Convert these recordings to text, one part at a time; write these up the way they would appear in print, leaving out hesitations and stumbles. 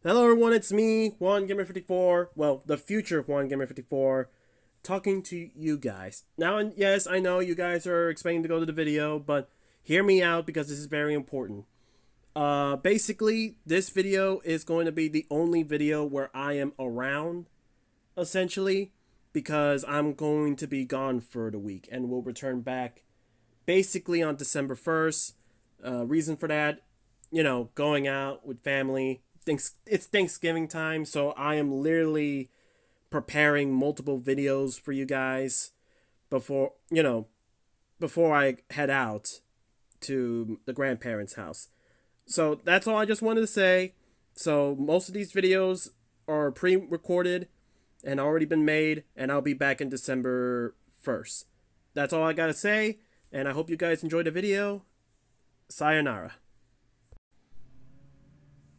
Hello everyone, it's me, Juan Gamer 54. Well, the future Juan Gamer 54, talking to you guys. Now, and yes, I know you guys are expecting to go to the video, but hear me out because this is very important. Basically, this video is going to be the only video where I am around, essentially, because I'm going to be gone for the week and will return back basically on December 1st. Reason for that, going out with family. It's Thanksgiving time, so I am literally preparing multiple videos for you guys before I head out to the grandparents' house. So that's all I just wanted to say. So most of these videos are pre-recorded and already been made, and I'll be back in December 1st. That's all I gotta say, and I hope you guys enjoyed the video. Sayonara.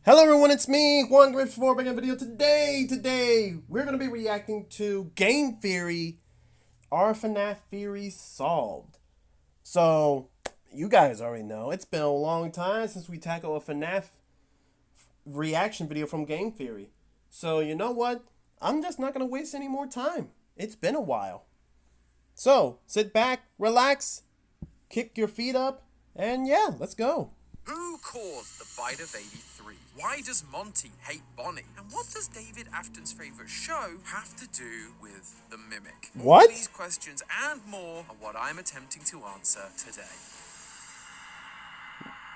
Hello everyone, it's me, Juan Gamer 54, back in a video today. We're going to be reacting to Game Theory, our FNAF theories solved. So, you guys already know, it's been a long time since we tackled a FNAF reaction video from Game Theory. So, you know what? I'm just not going to waste any more time. It's been a while. So, sit back, relax, kick your feet up, and yeah, let's go. Who caused the bite of 83? Why does Monty hate Bonnie? And what does David Afton's favourite show have to do with the Mimic? What? All these questions and more are what I'm attempting to answer today.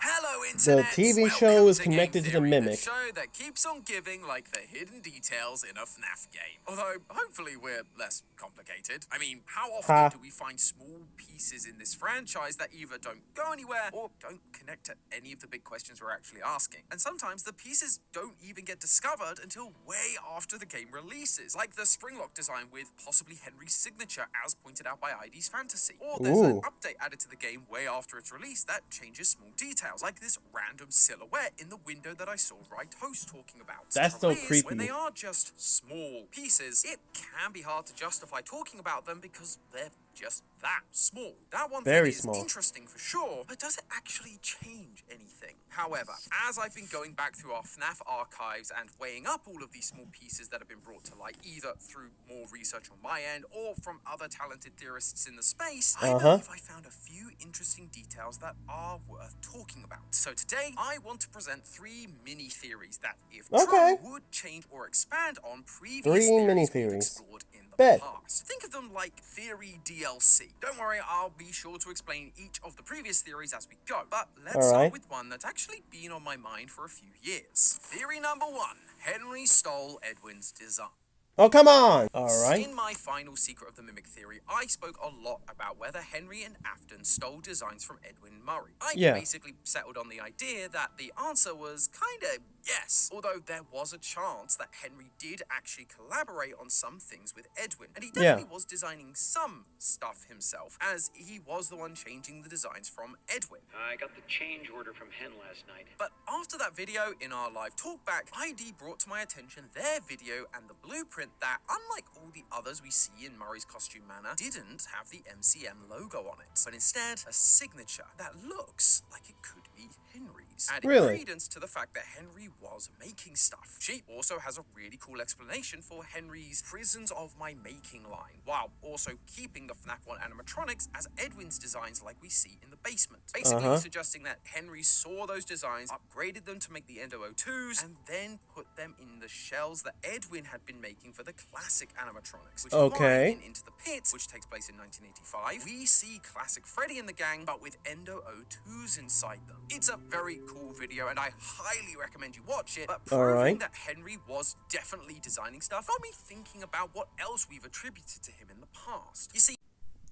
Hello, Internet. The TV show is connected to the Mimic. The show that keeps on giving like the hidden details in a FNAF game. Although, hopefully we're less complicated. I mean, how often do we find small pieces in this franchise that either don't go anywhere or don't connect to any of the big questions we're actually asking? And sometimes the pieces don't even get discovered until way after the game releases. Like the Springlock design with possibly Henry's signature as pointed out by ID's Fantasy. Or there's an update added to the game way after its release that changes small details. Like this random silhouette in the window that I saw Right Host talking about. That's so creepy. When they are just small pieces, it can be hard to justify talking about them because they're just that small. That one thing is interesting for sure, but does it actually change anything? However, as I've been going back through our FNAF archives and weighing up all of these small pieces that have been brought to light, either through more research on my end or from other talented theorists in the space, I believe I found a few interesting details that are worth talking about. So today, I want to present 3 mini theories that, if true, would change or expand on previous theories we've explored in the past. Think of them like theory DLC. Don't worry, I'll be sure to explain each of the previous theories as we go, but let's start with one that's actually been on my mind for a few years. Theory number 1, Henry stole Edwin's design. Oh, come on! Alright. In my final Secret of the Mimic theory, I spoke a lot about whether Henry and Afton stole designs from Edwin Murray. I basically settled on the idea that the answer was kinda yes, although there was a chance that Henry did actually collaborate on some things with Edwin, and he definitely was designing some stuff himself, as he was the one changing the designs from Edwin. I got the change order from Hen last night. But after that video, in our live talkback, ID brought to my attention their video and the blueprint that, unlike all the others we see in Murray's Costume Manor, didn't have the MCM logo on it, but instead a signature that looks like it could be Henry's, adding credence to the fact that Henry was making stuff. She also has a really cool explanation for Henry's Prisons of My Making line, while also keeping the FNAF 1 animatronics as Edwin's designs like we see in the basement. Basically suggesting that Henry saw those designs, upgraded them to make the Endo O2s, and then put them in the shells that Edwin had been making for the classic animatronics. Which is why in Into the Pits, which takes place in 1985, we see classic Freddy and the gang, but with Endo O2s inside them. It's a very cool video, and I highly recommend you watch it, but proving that Henry was definitely designing stuff got me thinking about what else we've attributed to him in the past. You see,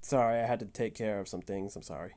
sorry, I had to take care of some things. I'm sorry.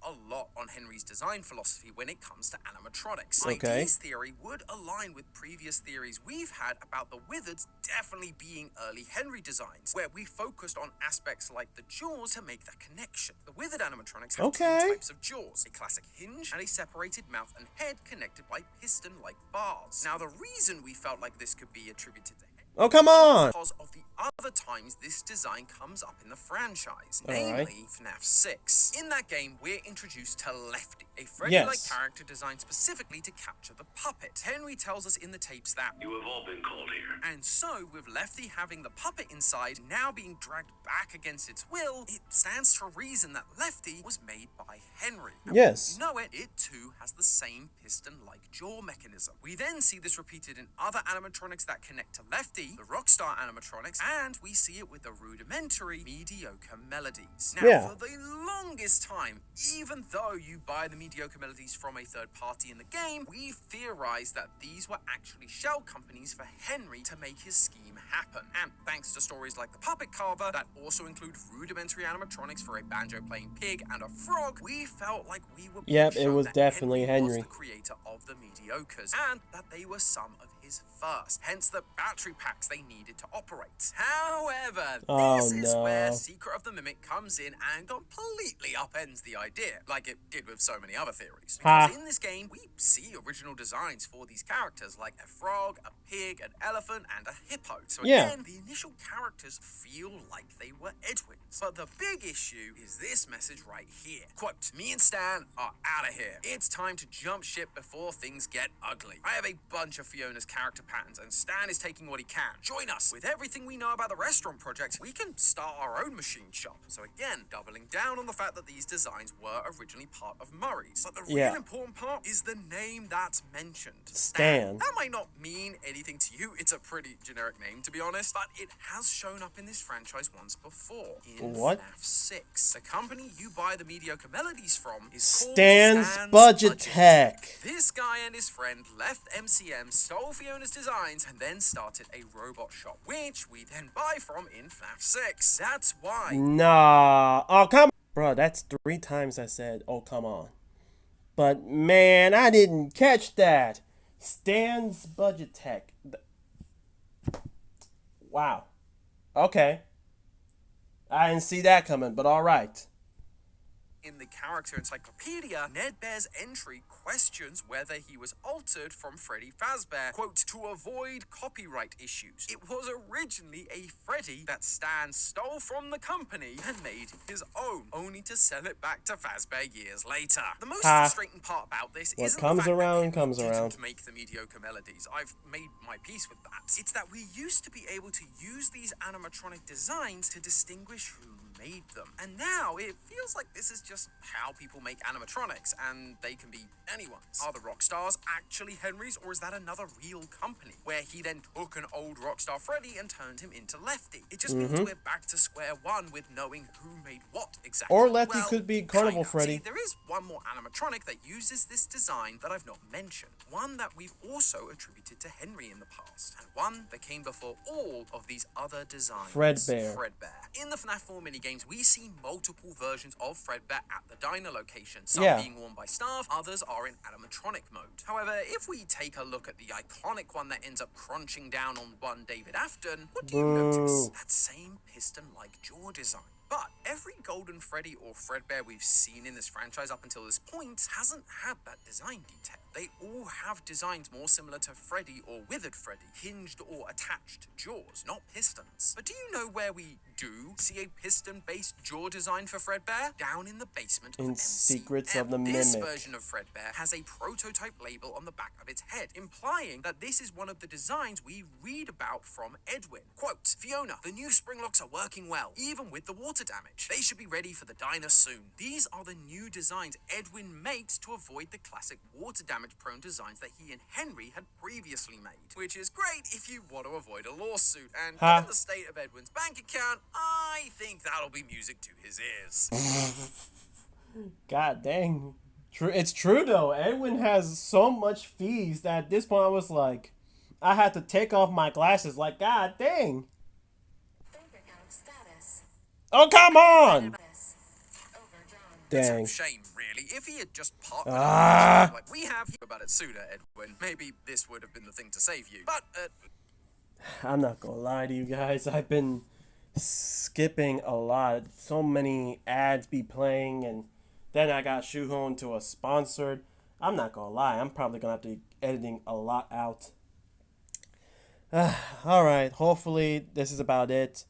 A lot on Henry's design philosophy when it comes to animatronics. ID's theory would align with previous theories we've had about the Wizards definitely being early Henry designs, where we focused on aspects like the jaws to make that connection. The Wizard animatronics have 2 types of jaws, a classic hinge and a separated mouth and head connected by piston-like bars. Now, the reason we felt like this could be attributed to Henry come on! because of the Other times, this design comes up in the franchise, All right. namely FNAF 6. In that game, we're introduced to Lefty, a Freddy-like Yes. character designed specifically to capture the puppet. Henry tells us in the tapes that, You have all been called here. and so, with Lefty having the puppet inside, now being dragged back against its will, it stands to reason that Lefty was made by Henry. And Yes. when you know it, it too has the same piston-like jaw mechanism. We then see this repeated in other animatronics that connect to Lefty, the Rockstar animatronics, and we see it with the rudimentary, mediocre melodies. Now, Yeah. for the longest time, even though you buy the mediocre melodies from a third party in the game, we theorized that these were actually shell companies for Henry to make his scheme happen. And thanks to stories like the Puppet Carver that also include rudimentary animatronics for a banjo-playing pig and a frog, we felt like we were being Yep, it shown was that definitely Henry. was the creator of the mediocres, and that they were some of his first, hence the battery packs they needed to operate. However, this is where Secret of the Mimic comes in and completely upends the idea, like it did with so many other theories. Because in this game, we see original designs for these characters, like a frog, a pig, an elephant, and a hippo. So again, the initial characters feel like they were Edwin's. But the big issue is this message right here. Quote, me and Stan are out of here. It's time to jump ship before things get ugly. I have a bunch of Fiona's character patterns, and Stan is taking what he can. Join us. With everything we know about the restaurant project, we can start our own machine shop. So again, doubling down on the fact that these designs were originally part of Murray's. But the real important part is the name that's mentioned. Stan. That might not mean anything to you. It's a pretty generic name, to be honest, but it has shown up in this franchise once before. In FNAF 6. The company you buy the mediocre melodies from is called Stan's Budget Tech. This guy and his friend left MCM, stole Fiona's designs, and then started a robot shop, which we then buy from in FNAF 6. That's why. Nah. Oh, come on. Bro, that's 3 times I said, oh, come on. But, man, I didn't catch that. Stan's Budget Tech. Wow. Okay. I didn't see that coming, but all right. In the character encyclopedia, Ned Bear's entry questions whether he was altered from Freddy Fazbear, quote, to avoid copyright issues. It was originally a Freddy that Stan stole from the company and made his own, only to sell it back to Fazbear years later. The most frustrating part about this isn't comes the fact around, that comes didn't around. make the mediocre melodies. I've made my peace with that. It's that we used to be able to use these animatronic designs to distinguish who made them. And now it feels like this is just how people make animatronics, and they can be anyone's. Are the Rockstars actually Henry's, or is that another real company where he then took an old Rockstar Freddy and turned him into Lefty? It just means we're back to square one with knowing who made what exactly. Or Lefty could be Carnival kinda. Freddy. See, there is one more animatronic that uses this design that I've not mentioned. One that we've also attributed to Henry in the past, and one that came before all of these other designs. Fredbear. In the FNAF 4 minigames, we see multiple versions of Fredbear at the diner location, some being worn by staff, others are in animatronic mode. However, if we take a look at the iconic one that ends up crunching down on one David Afton, what do you notice? That same piston-like jaw design. But every Golden Freddy or Fredbear we've seen in this franchise up until this point hasn't had that design detail. They all have designs more similar to Freddy or Withered Freddy, hinged or attached jaws, not pistons. But do you know where we do see a piston-based jaw design for Fredbear? Down in the basement of In MCM. Secrets of the This Mimic. version of Fredbear has a prototype label on the back of its head, implying that this is one of the designs we read about from Edwin. Quote, Fiona, the new spring locks are working well, even with the water damage. They should be ready for the diner soon. These are the new designs Edwin makes to avoid the classic water damage prone designs that he and Henry had previously made. Which is great if you want to avoid a lawsuit, and given the state of Edwin's bank account, I think that'll be music to his ears. God dang. It's true though. Edwin has so much fees that at this point I was like, I had to take off my glasses. Like, God dang. Oh, come on! Dang. It's a shame, really. If he had just parked like we have about it sooner, Edwin, maybe this would have been the thing to save you. But, I'm not gonna lie to you guys. I've been skipping a lot. So many ads be playing, and then I got shoehorned to a sponsored. I'm not gonna lie. I'm probably gonna have to be editing a lot out. Alright, hopefully this is about it.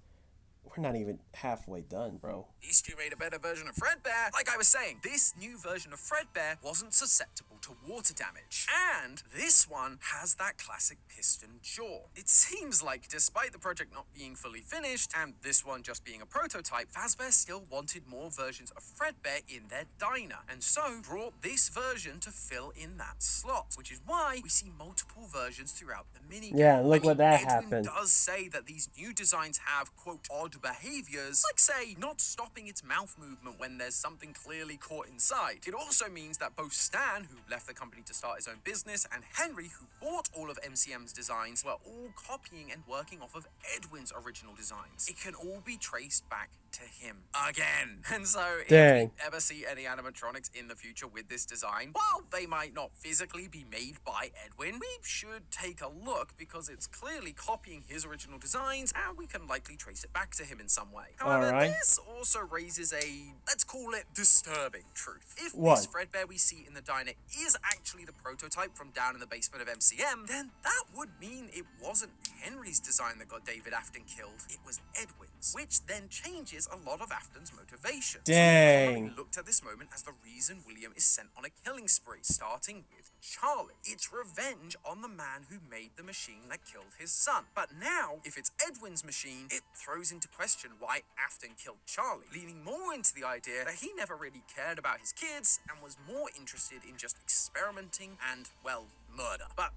We're not even halfway done, bro. At least you made a better version of Fredbear. Like I was saying, this new version of Fredbear wasn't susceptible to water damage. And this one has that classic piston jaw. It seems like, despite the project not being fully finished, and this one just being a prototype, Fazbear still wanted more versions of Fredbear in their diner, and so brought this version to fill in that slot, which is why we see multiple versions throughout the minigame. Yeah, look what that Edwin happened. does say that these new designs have, quote, odd behaviors, like, say, not stopping its mouth movement when there's something clearly caught inside. It also means that both Stan, who left the company to start his own business, and Henry, who bought all of MCM's designs, were all copying and working off of Edwin's original designs. It can all be traced back to him again. And so, if we ever see any animatronics in the future with this design, while they might not physically be made by Edwin, we should take a look because it's clearly copying his original designs and we can likely trace it back to him in some way. However, this also raises a, let's call it, disturbing truth. If this Fredbear we see in the diner is actually the prototype from down in the basement of MCM, then that would mean it wasn't Henry's design that got David Afton killed, it was Edwin's, which then changes a lot of Afton's motivation. Dang. So looked at this moment as the reason William is sent on a killing spree, starting with Charlie. It's revenge on the man who made the machine that killed his son. But now, if it's Edwin's machine, it throws into question why Afton killed Charlie, leaning more into the idea that he never really cared about his kids and was more interested in just experimenting and, well, murder. But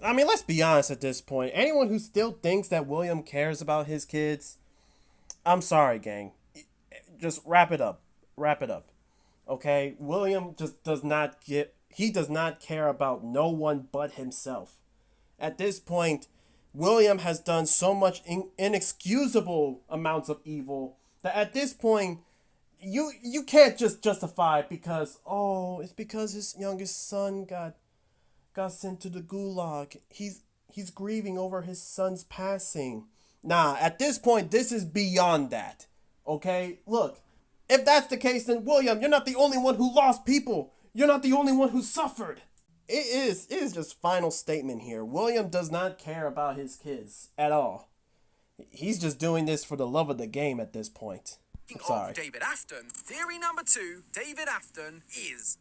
I mean, let's be honest at this point. Anyone who still thinks that William cares about his kids, I'm sorry, gang. Just wrap it up. Wrap it up. Okay? William just does not care about no one but himself. At this point, William has done so much inexcusable amounts of evil that at this point, you can't just justify it because, oh, it's because his youngest son got sent to the gulag. He's grieving over his son's passing. Nah, at this point, this is beyond that. Okay? Look, if that's the case, then William, you're not the only one who lost people. You're not the only one who suffered. It is just final statement here. William does not care about his kids at all. He's just doing this for the love of the game at this point. I'm sorry. Of David Afton, theory number 2, David Afton is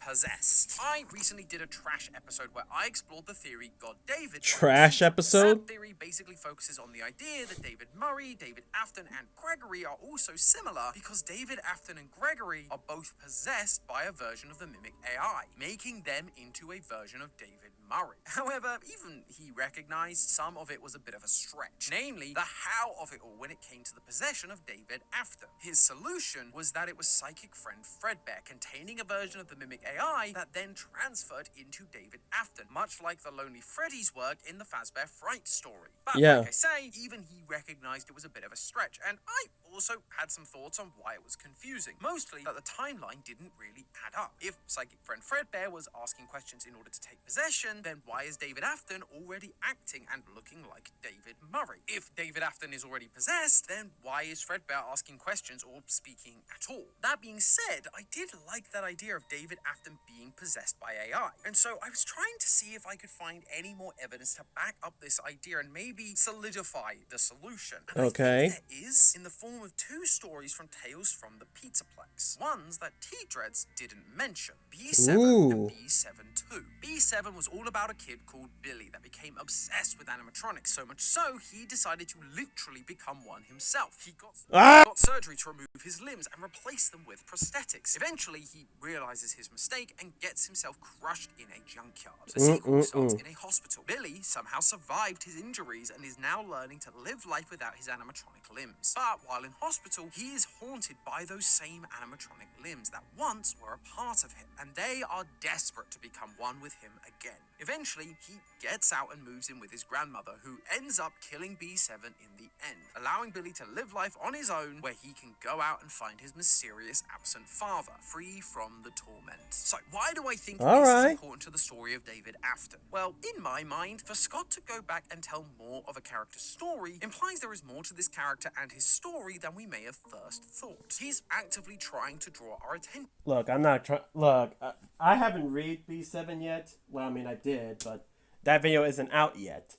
possessed. I recently did a trash episode where I explored the theory God David. Trash episode? That theory basically focuses on the idea that David Murray, David Afton, and Gregory are also similar because David Afton and Gregory are both possessed by a version of the Mimic AI, making them into a version of David Murray. However, even he recognized some of it was a bit of a stretch, namely the how of it all when it came to the possession of David Afton. His solution was that it was psychic friend Fredbear containing a version of the Mimic AI that then transferred into David Afton, much like the Lonely Freddy's work in the Fazbear Fright story. But like I say, even he recognized it was a bit of a stretch, and I also had some thoughts on why it was confusing. Mostly that the timeline didn't really add up. If psychic friend Fredbear was asking questions in order to take possession, then why is David Afton already acting and looking like David Murray? If David Afton is already possessed, then why is Fredbear asking questions or speaking at all? That being said, I did like that idea of David Afton being possessed by AI, and so I was trying to see if I could find any more evidence to back up this idea and maybe solidify the solution. And I think there is, in the form of 2 stories from Tales from the Pizzaplex. Ones that T-Dreads didn't mention, B7 and B7-2. B7 was all about a kid called Billy that became obsessed with animatronics, so much so he decided to literally become one himself. He got surgery to remove his limbs and replace them with prosthetics. Eventually, he realizes his mistake and gets himself crushed in a junkyard. The sequel starts in a hospital. Billy somehow survived his injuries and is now learning to live life without his animatronic limbs. But while in hospital, he is haunted by those same animatronic limbs that once were a part of him, and they are desperate to become one with him again. Eventually, he gets out and moves in with his grandmother, who ends up killing B7 in the end, allowing Billy to live life on his own, where he can go out and find his mysterious absent father, free from the torment. So why do I think this is important to the story of David Afton? Well, in my mind, for Scott to go back and tell more of a character's story implies there is more to this character and his story than we may have first thought. He's actively trying to draw our attention. Look, I'm not trying. Look, I haven't read B7 yet. Well, I mean, I did, but that video isn't out yet.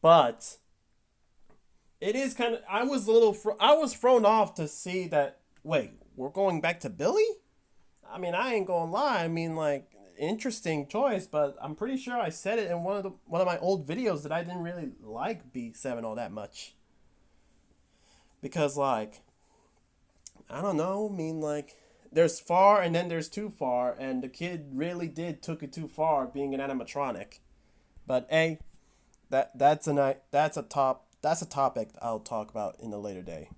But it is kind of, I was thrown off to see that, wait, we're going back to Billy? I mean, I ain't gonna lie. I mean, like, interesting choice, but I'm pretty sure I said it in one of my old videos that I didn't really like B7 all that much. Because, like, I don't know, I mean, like, there's far and then there's too far, and the kid really took it too far being an animatronic. But hey, that's a topic I'll talk about in a later day.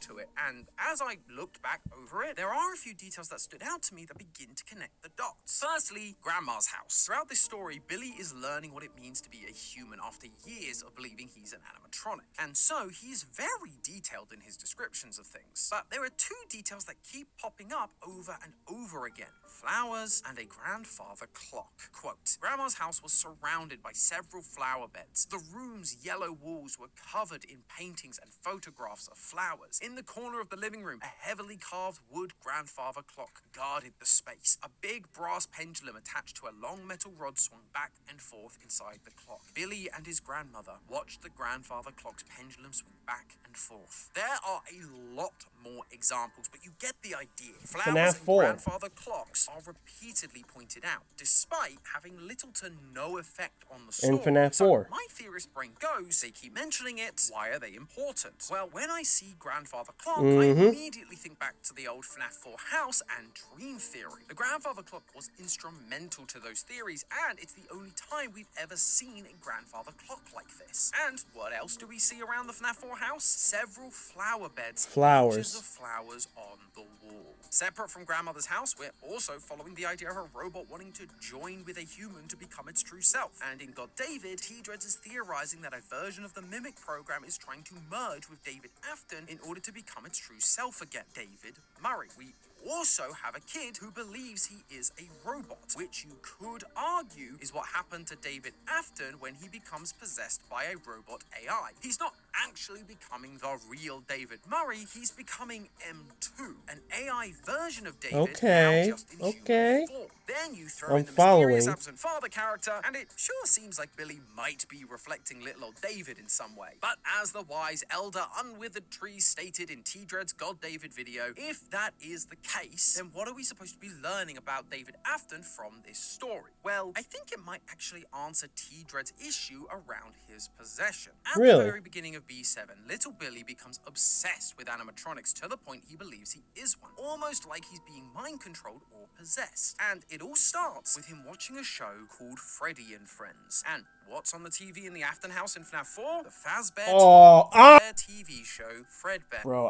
To it, and as I looked back over it, there are a few details that stood out to me that begin to connect the dots. Firstly, Grandma's house. Throughout this story, Billy is learning what it means to be a human after years of believing he's an animatronic, and so he is very detailed in his descriptions of things. But there are two details that keep popping up over and over again: flowers and a grandfather clock. Quote, Grandma's house was surrounded by several flower beds. The room's yellow walls were covered in paintings and photographs of flowers. In the corner of the living room, a heavily carved wood grandfather clock guarded the space. A big brass pendulum attached to a long metal rod swung back and forth inside the clock. Billy and his grandmother watched the grandfather clock's pendulum swing back and forth. There are a lot more examples, but you get the idea. Flowers and grandfather clocks are repeatedly pointed out, despite having little to no effect on the story. In FNAF 4. So my theorist brain goes, they keep mentioning it, why are they important? Well, when I see grandfather clock, I immediately think back to the old FNAF 4 house and dream theory. The grandfather clock was instrumental to those theories, and it's the only time we've ever seen a grandfather clock like this. And what else do we see around the FNAF 4 house? Several flower beds. Pictures of flowers on the wall. Separate from grandmother's house, we're also following the idea of a robot wanting to join with a human to become its true self. And in God David, T-Dreads is theorizing that a version of the Mimic program is trying to merge with David Afton in order to become its true self again. David Murray. We also have a kid who believes he is a robot, which you could argue is what happened to David Afton when he becomes possessed by a robot AI. He's not actually becoming the real David Murray, he's becoming M2, an AI version of David, now just in human form. Then you throw in the mysterious absent father character, and it sure seems like Billy might be reflecting little old David in some way. But as the wise elder Unwithered Tree stated in T-Dread's God David video, if that is the case, then what are we supposed to be learning about David Afton from this story? Well, I think it might actually answer T-Dread's issue around his possession. At the very beginning of B7, little Billy becomes obsessed with animatronics to the point he believes he is one, almost like he's being mind-controlled or possessed. And it all starts with him watching a show called Freddy and Friends. And what's on the TV in the Afton house in FNAF 4? The Fazbear TV show, Fredbear. Bro,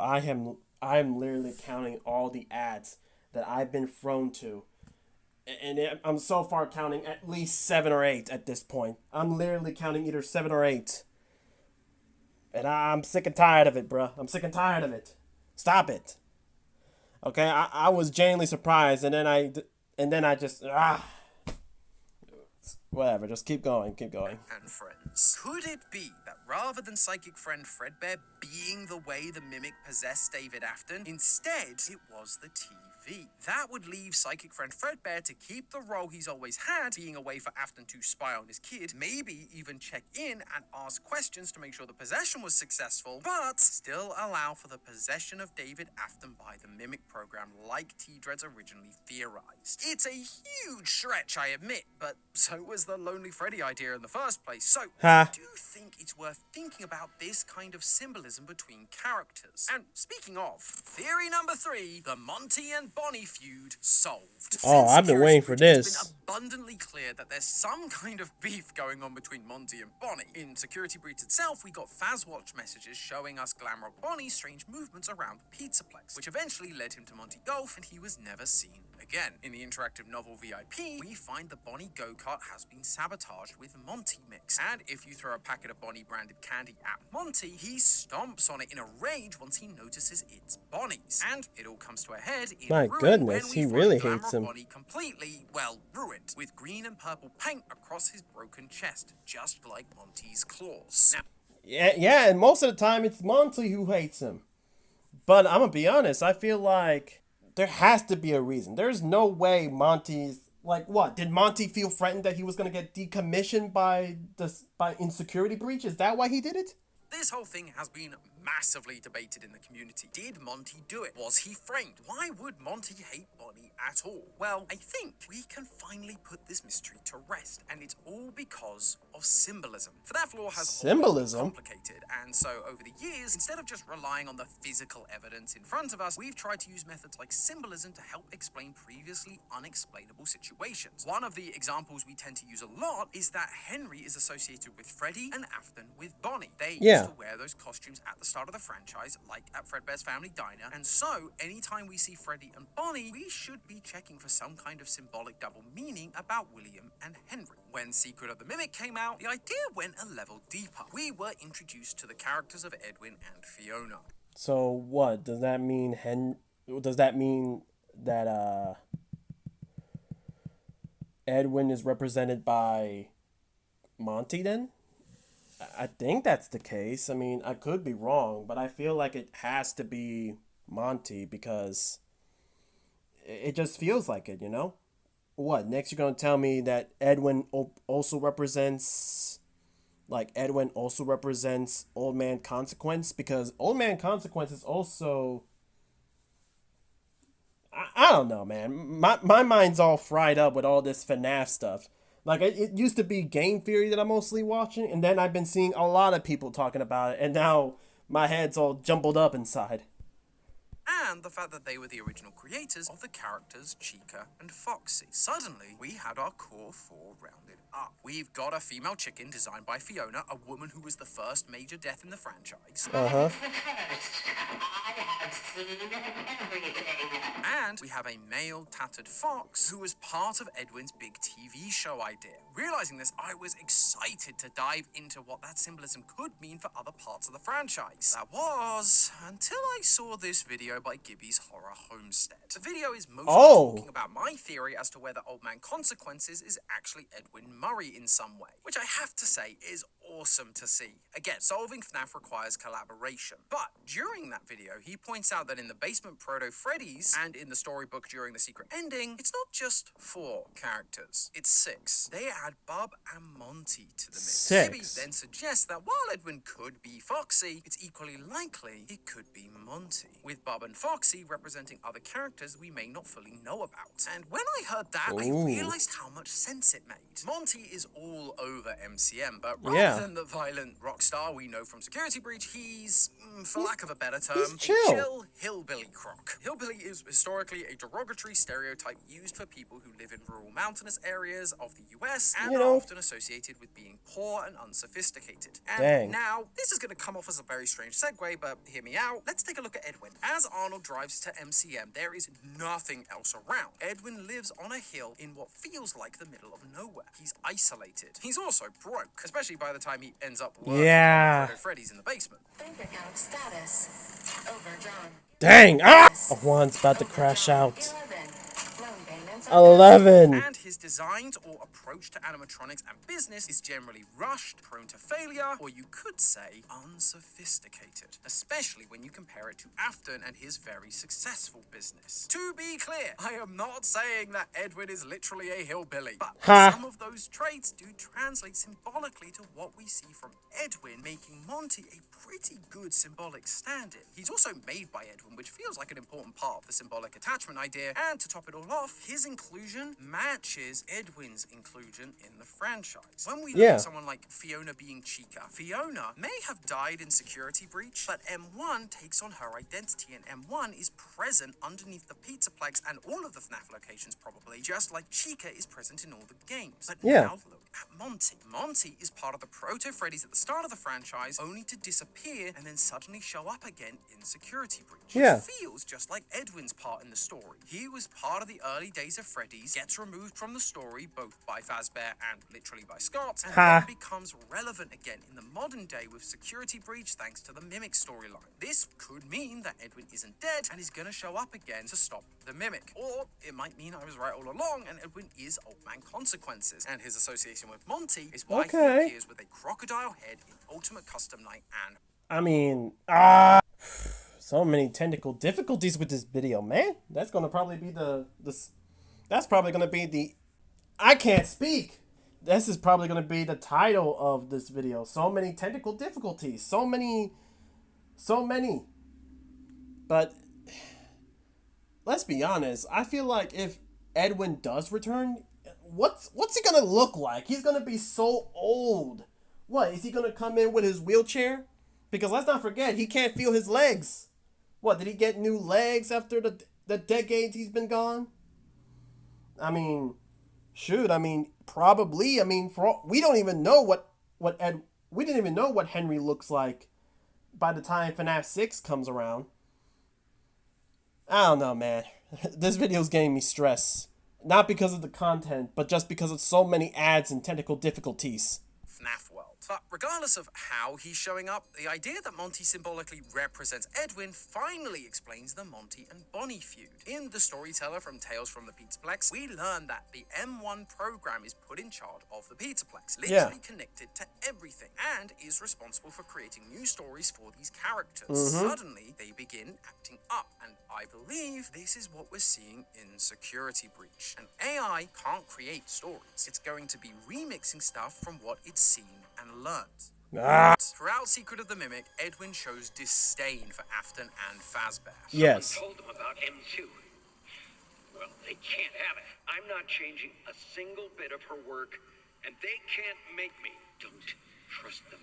I'm literally counting all the ads that I've been thrown to. And I'm so far counting at least 7 or 8 at this point. I'm literally counting either 7 or 8. And I'm sick and tired of it, bro. I'm sick and tired of it. Stop it. Okay, I was genuinely surprised, and then I just whatever. Just keep going, keep going. And friends. Could it be that rather than psychic friend Fredbear being the way the Mimic possessed David Afton, instead it was the TV? That would leave psychic friend Fredbear to keep the role he's always had, being a way for Afton to spy on his kid, maybe even check in and ask questions to make sure the possession was successful, but still allow for the possession of David Afton by the Mimic program like T-Dreads originally theorized. It's a huge stretch, I admit, but so was the Lonely Freddy idea in the first place, so I do think it's worth thinking about this kind of symbolism between characters. And speaking of, theory number 3, the Monty and Bonnie feud solved. Oh, I've been waiting for this. It's been abundantly clear that there's some kind of beef going on between Monty and Bonnie. In Security Breach itself, we got Fazwatch messages showing us Glamrock Bonnie's strange movements around the Pizzaplex, which eventually led him to Monty Golf, and he was never seen again. In the interactive novel VIP, we find the Bonnie go-kart has been sabotaged with Monty mix, and if you throw a packet of Bonnie branded candy at Monty, he stomps on it in a rage once he notices it's Bonnie's, and it all comes to a head in My goodness, he really hates him. Bonnie completely, well, ruined, with green and purple paint across his broken chest, just like Monty's claws. Now, yeah, and most of the time it's Monty who hates him. But I'm gonna be honest, I feel like there has to be a reason. There's no way Monty's Like what? Did Monty feel threatened that he was gonna get decommissioned by insecurity breach? Is that why he did it? This whole thing has been massively debated in the community. Did Monty do it? Was he framed? Why would Monty hate Bonnie at all? Well, I think we can finally put this mystery to rest, and it's all because of symbolism. FNAF lore has always been complicated, and so over the years, instead of just relying on the physical evidence in front of us, we've tried to use methods like symbolism to help explain previously unexplainable situations. One of the examples we tend to use a lot is that Henry is associated with Freddy and Afton with Bonnie. They used to wear those costumes at the start of the franchise, like at Fredbear's Family Diner, and so anytime we see Freddy and Bonnie, we should be checking for some kind of symbolic double meaning about William and Henry. When Secret of the Mimic came out, the idea went a level deeper. We were introduced to the characters of Edwin and Fiona. So what does that mean? Does that mean that Edwin is represented by Monty then? I think that's the case. I mean, I could be wrong, but I feel like it has to be Monty because it just feels like it, you know? What, next you're going to tell me that Edwin also represents Old Man Consequence? Because Old Man Consequence is also... I don't know, man. My mind's all fried up with all this FNAF stuff. Like, it used to be Game Theory that I'm mostly watching, and then I've been seeing a lot of people talking about it, and now my head's all jumbled up inside. And the fact that they were the original creators of the characters Chica and Foxy. Suddenly, we had our core four rounded up. We've got a female chicken designed by Fiona, a woman who was the first major death in the franchise. And we have a male tattered fox who was part of Edwin's big TV show idea. Realizing this, I was excited to dive into what that symbolism could mean for other parts of the franchise. That was until I saw this video by Gibby's Horror Homestead. The video is mostly talking about my theory as to whether Old Man Consequences is actually Edwin Murray in some way, which I have to say is awesome to see. Again, solving FNAF requires collaboration. But during that video, he points out that in the basement Proto Freddy's and in the storybook during the secret ending, it's not just 4 characters, it's 6. They add Bub and Monty to the mix. Gibby then suggests that while Edwin could be Foxy, it's equally likely it could be Monty, with Bub and Foxy representing other characters we may not fully know about. And when I heard that, I realized how much sense it made. Monty is all over MCM, but rather than the violent rock star we know from Security Breach, he's, for lack of a better term, a chill hillbilly croc. Hillbilly is historically a derogatory stereotype used for people who live in rural mountainous areas of the US and are often associated with being poor and unsophisticated. And now, this is going to come off as a very strange segue, but hear me out. Let's take a look at Edwin. As Arnold drives to MCM, there is nothing else around. Edwin lives on a hill in what feels like the middle of nowhere. He's isolated. He's also broke, especially by the time he ends up working at Freddy's in the basement. Bank account status overdrawn. Dang! Juan's about to crash out. 11. And his designs or approach to animatronics and business is generally rushed, prone to failure, or you could say unsophisticated, especially when you compare it to Afton and his very successful business. To be clear, I am not saying that Edwin is literally a hillbilly, but some of those traits do translate symbolically to what we see from Edwin, making Monty a pretty good symbolic stand-in. He's also made by Edwin, which feels like an important part of the symbolic attachment idea, and to top it all off, his inclusion matches Edwin's inclusion in the franchise. When we look at someone like Fiona being Chica, Fiona may have died in Security Breach, but M1 takes on her identity, and M1 is present underneath the Pizzaplex and all of the FNAF locations probably, just like Chica is present in all the games. But now look at Monty. Monty is part of the Proto Freddy's at the start of the franchise, only to disappear and then suddenly show up again in Security Breach. Which feels just like Edwin's part in the story. He was part of the early days of Freddy's, gets removed from the story both by Fazbear and literally by Scott, and then becomes relevant again in the modern day with Security Breach thanks to the Mimic storyline. This could mean that Edwin isn't dead and is gonna show up again to stop the Mimic. Or it might mean I was right all along and Edwin is Old Man Consequences, and his association with Monty is why he appears with a crocodile head in Ultimate Custom Night and... I mean, so many technical difficulties with this video, man. That's gonna probably be that's probably gonna be the I can't speak. This is probably going to be the title of this video. So many technical difficulties. So many. But let's be honest. I feel like if Edwin does return, what's he going to look like? He's going to be so old. What, is he going to come in with his wheelchair? Because let's not forget, he can't feel his legs. What, did he get new legs after the decades he's been gone? I mean, shoot, I mean, probably. I mean, we don't even know we didn't even know what Henry looks like by the time FNAF 6 comes around. I don't know, man. This video's getting me stress. Not because of the content, but just because of so many ads and technical difficulties. FNAF world. But regardless of how he's showing up, the idea that Monty symbolically represents Edwin finally explains the Monty and Bonnie feud. In The Storyteller from Tales from the Pizzaplex, we learn that the M1 program is put in charge of the Pizzaplex, literally connected to everything, and is responsible for creating new stories for these characters. Suddenly, they begin acting up, and I believe this is what we're seeing in Security Breach. An AI can't create stories. It's going to be remixing stuff from what it's seen and learned. Throughout Secret of the Mimic, Edwin shows disdain for Afton and Fazbear. Yes. Someone told them about M2. Well, they can't have it. I'm not changing a single bit of her work, and they can't make me. Don't trust them.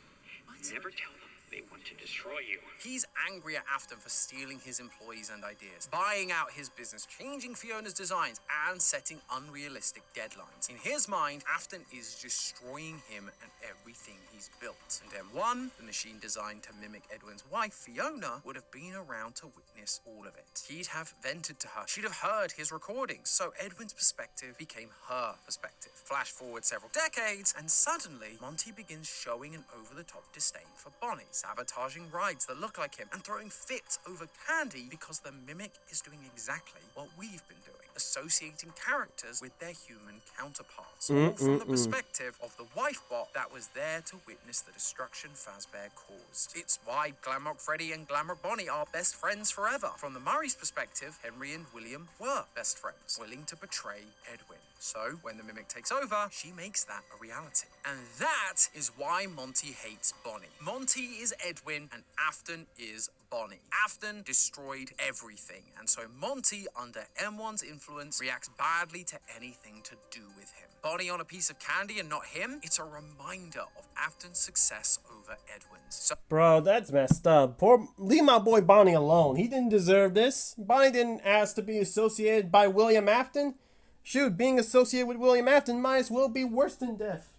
Never tell them they want to destroy you. He's angry at Afton for stealing his employees and ideas, buying out his business, changing Fiona's designs, and setting unrealistic deadlines. In his mind, Afton is destroying him and everything he's built. And M1, the machine designed to mimic Edwin's wife, Fiona, would have been around to witness all of it. He'd have vented to her. She'd have heard his recordings. So Edwin's perspective became her perspective. Flash forward several decades, and suddenly, Monty begins showing an over-the-top disdain for Bonnie, sabotaging rides that look like him, and throwing fits over Candy because the mimic is doing exactly what we've been doing, associating characters with their human counterparts, all from the perspective of the wife bot that was there to witness the destruction Fazbear caused. It's why Glamrock Freddy and Glamrock Bonnie are best friends forever. From the Murray's perspective, Henry and William were best friends, willing to betray Edwin. So, when the mimic takes over, she makes that a reality. And that is why Monty hates Bonnie. Monty is Edwin and Afton is Bonnie. Afton destroyed everything, and so Monty, under M1's influence, reacts badly to anything to do with him. Bonnie on a piece of candy and not him? It's a reminder of Afton's success over Edwin's. So Bro, that's messed up. Leave my boy Bonnie alone. He didn't deserve this. Bonnie didn't ask to be associated by William Afton. Shoot, being associated with William Afton might as well be worse than death.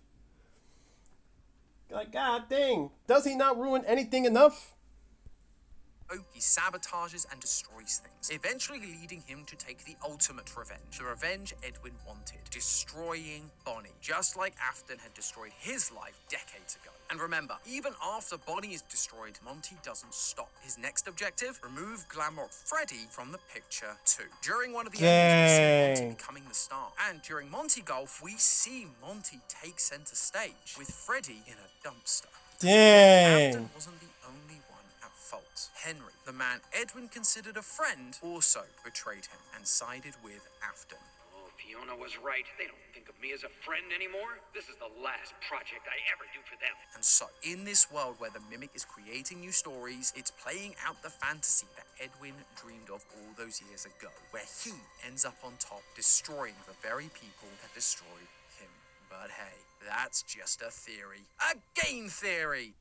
Like, god dang. Does he not ruin anything enough? he sabotages and destroys things, eventually leading him to take the ultimate revenge, the revenge Edwin wanted, destroying Bonnie, just like Afton had destroyed his life decades ago. And remember, even after Bonnie is destroyed, Monty doesn't stop. His next objective, remove Glamrock Freddy from the picture too. During one of the endings, we see Monty becoming the star. And during Monty Golf, we see Monty take center stage with Freddy in a dumpster. Dang. Afton wasn't the only one at fault. Henry, the man Edwin considered a friend, also betrayed him and sided with Afton. Oh, Fiona was right. They don't think of me as a friend anymore. This is the last project I ever do for them. And so, in this world where the Mimic is creating new stories, it's playing out the fantasy that Edwin dreamed of all those years ago, where he ends up on top, destroying the very people that destroyed him. But hey, that's just a theory. A game theory!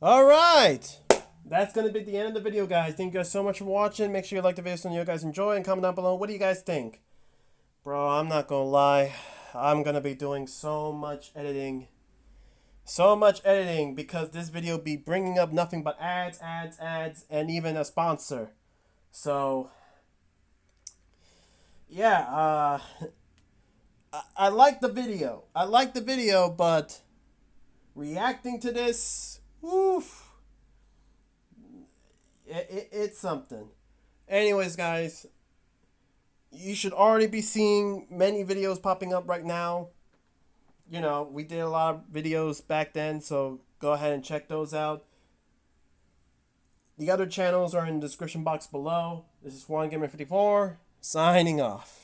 Alright! That's going to be the end of the video, guys. Thank you guys so much for watching. Make sure you like the video so you guys enjoy, and comment down below. What do you guys think? Bro, I'm not going to lie. I'm going to be doing so much editing. So much editing because this video be bringing up nothing but ads, and even a sponsor. So, yeah, I like the video. I like the video, but reacting to this, woof. It's something. Anyways, guys, you should already be seeing many videos popping up right now. You know, we did a lot of videos back then, so go ahead and check those out. The other channels are in the description box below. This is Juan Gamer 54, signing off.